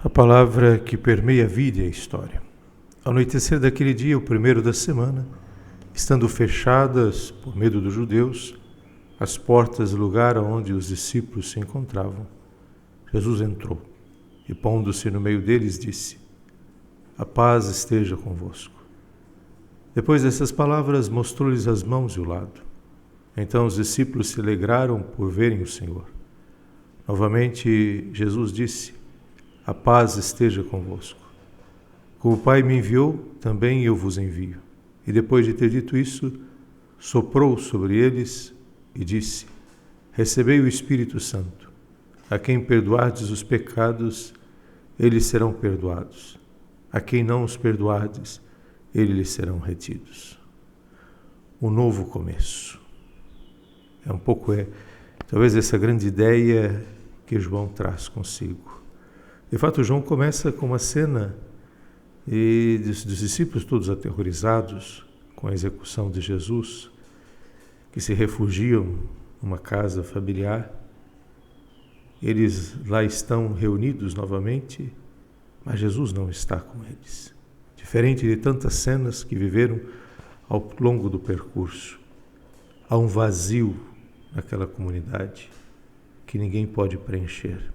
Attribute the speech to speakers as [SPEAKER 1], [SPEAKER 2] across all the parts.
[SPEAKER 1] A palavra que permeia a vida e a história. Ao anoitecer daquele dia, o primeiro da semana, estando fechadas, por medo dos judeus, as portas do lugar onde os discípulos se encontravam, Jesus entrou e, pondo-se no meio deles, disse: "A paz esteja convosco." Depois dessas palavras, mostrou-lhes as mãos e o lado. Então os discípulos se alegraram por verem o Senhor. Novamente, Jesus disse: "A paz esteja convosco. Como o Pai me enviou, também eu vos envio." E depois de ter dito isso, soprou sobre eles e disse: "Recebei o Espírito Santo. A quem perdoardes os pecados, eles serão perdoados. A quem não os perdoardes, eles lhes serão retidos." Um novo começo. É um pouco, talvez, essa grande ideia que João traz consigo. De fato, João começa com uma cena dos discípulos todos aterrorizados com a execução de Jesus, que se refugiam numa casa familiar. Eles lá estão reunidos novamente, mas Jesus não está com eles. Diferente de tantas cenas que viveram ao longo do percurso, há um vazio naquela comunidade que ninguém pode preencher.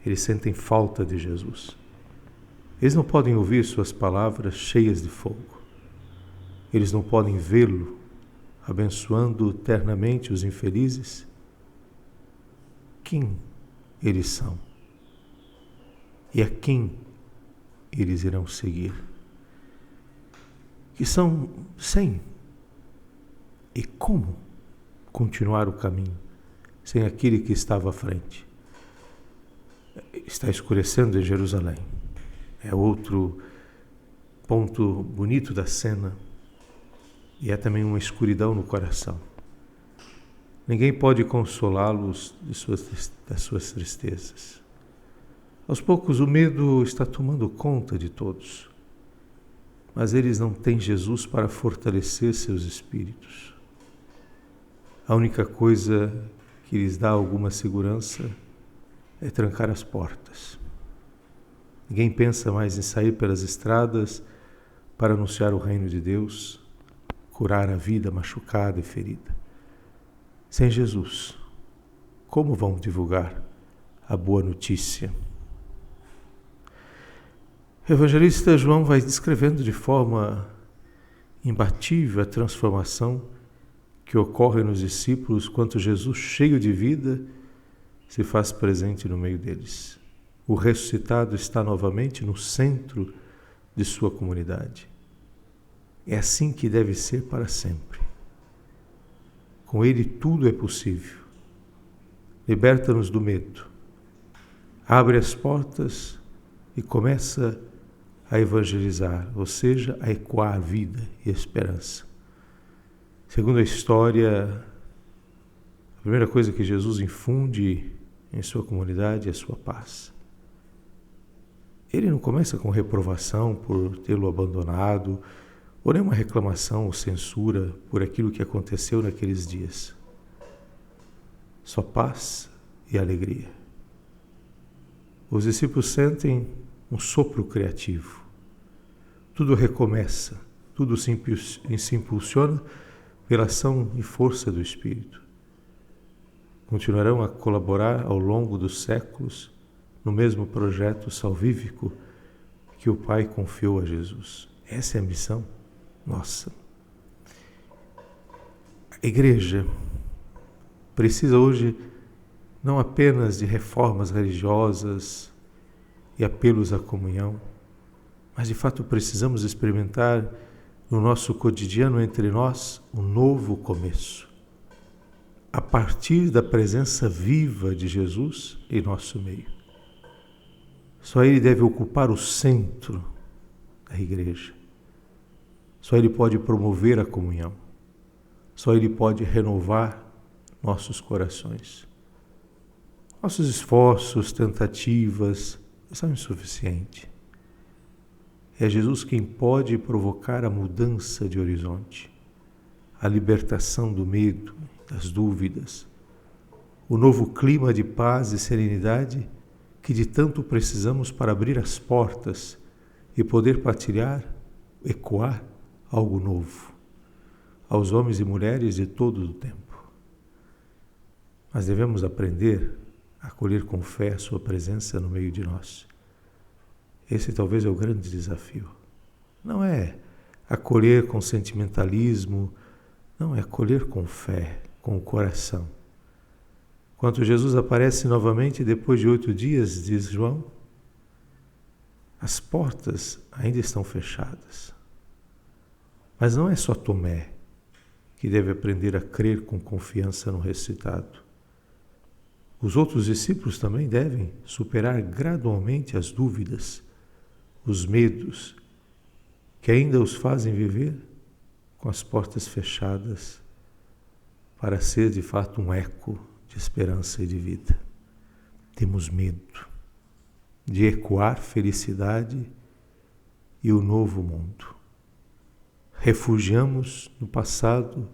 [SPEAKER 1] Eles sentem falta de Jesus. Eles não podem ouvir suas palavras cheias de fogo. Eles não podem vê-lo abençoando eternamente os infelizes. Quem eles são? E a quem eles irão seguir? Que são 100. E como continuar o caminho sem aquele que estava à frente? Está escurecendo em Jerusalém. É outro ponto bonito da cena. E é também uma escuridão no coração. Ninguém pode consolá-los das suas tristezas. Aos poucos o medo está tomando conta de todos. Mas eles não têm Jesus para fortalecer seus espíritos. A única coisa que lhes dá alguma segurança é trancar as portas. Ninguém pensa mais em sair pelas estradas para anunciar o reino de Deus, curar a vida machucada e ferida. Sem Jesus, como vão divulgar a boa notícia? O evangelista João vai descrevendo de forma imbatível a transformação que ocorre nos discípulos quando Jesus, cheio de vida, se faz presente no meio deles. O ressuscitado está novamente no centro de sua comunidade. É assim que deve ser para sempre. Com ele tudo é possível. Liberta-nos do medo. Abre as portas e começa a evangelizar, ou seja, a ecoar vida e esperança. Segundo a história, a primeira coisa que Jesus infunde em sua comunidade é a sua paz. Ele não começa com reprovação por tê-lo abandonado, ou nenhuma reclamação ou censura por aquilo que aconteceu naqueles dias. Só paz e alegria. Os discípulos sentem um sopro criativo. Tudo recomeça, tudo se impulsiona pela ação e força do Espírito. Continuarão a colaborar ao longo dos séculos no mesmo projeto salvífico que o Pai confiou a Jesus. Essa é a missão nossa. A Igreja precisa hoje não apenas de reformas religiosas e apelos à comunhão, mas de fato precisamos experimentar no nosso cotidiano entre nós um novo começo, a partir da presença viva de Jesus em nosso meio. Só Ele deve ocupar o centro da Igreja. Só Ele pode promover a comunhão. Só Ele pode renovar nossos corações. Nossos esforços, tentativas são insuficientes. É Jesus quem pode provocar a mudança de horizonte, a libertação do medo, das dúvidas, o novo clima de paz e serenidade que de tanto precisamos para abrir as portas e poder partilhar, ecoar algo novo aos homens e mulheres de todo o tempo. Mas devemos aprender a acolher com fé a sua presença no meio de nós. Esse talvez é o grande desafio. Não é acolher com sentimentalismo, não, é acolher com fé, com o coração. Quando Jesus aparece novamente depois de 8 dias, diz João, as portas ainda estão fechadas. Mas não é só Tomé que deve aprender a crer com confiança no ressuscitado. Os outros discípulos também devem superar gradualmente as dúvidas, os medos que ainda os fazem viver com as portas fechadas para ser de fato um eco de esperança e de vida. Temos medo de ecoar felicidade e o novo mundo. Refugiamos no passado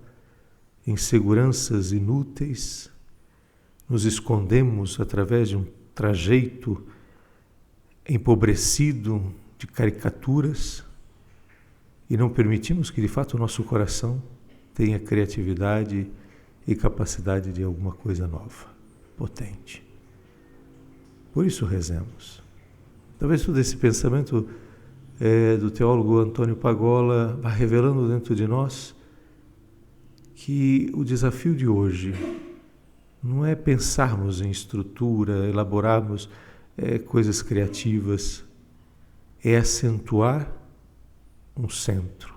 [SPEAKER 1] em seguranças inúteis, nos escondemos através de um trajeto empobrecido de caricaturas e não permitimos que de fato o nosso coração tenha criatividade e capacidade de alguma coisa nova, potente. Por isso rezemos. Talvez todo esse pensamento do teólogo Antônio Pagola vá revelando dentro de nós que o desafio de hoje não é pensarmos em estrutura, elaborarmos coisas criativas, é acentuar um centro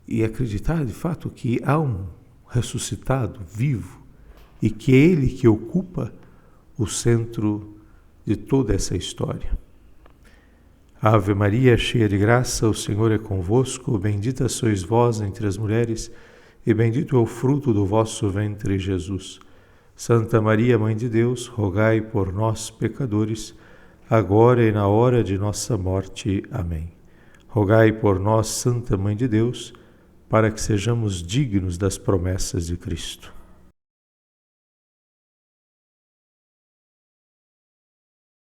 [SPEAKER 1] e acreditar de fato que há um ressuscitado, vivo, e que é Ele que ocupa o centro de toda essa história. Ave Maria, cheia de graça, o Senhor é convosco, bendita sois vós entre as mulheres, e bendito é o fruto do vosso ventre, Jesus. Santa Maria, Mãe de Deus, rogai por nós, pecadores, agora e na hora de nossa morte. Amém. Rogai por nós, Santa Mãe de Deus, para que sejamos dignos das promessas de Cristo.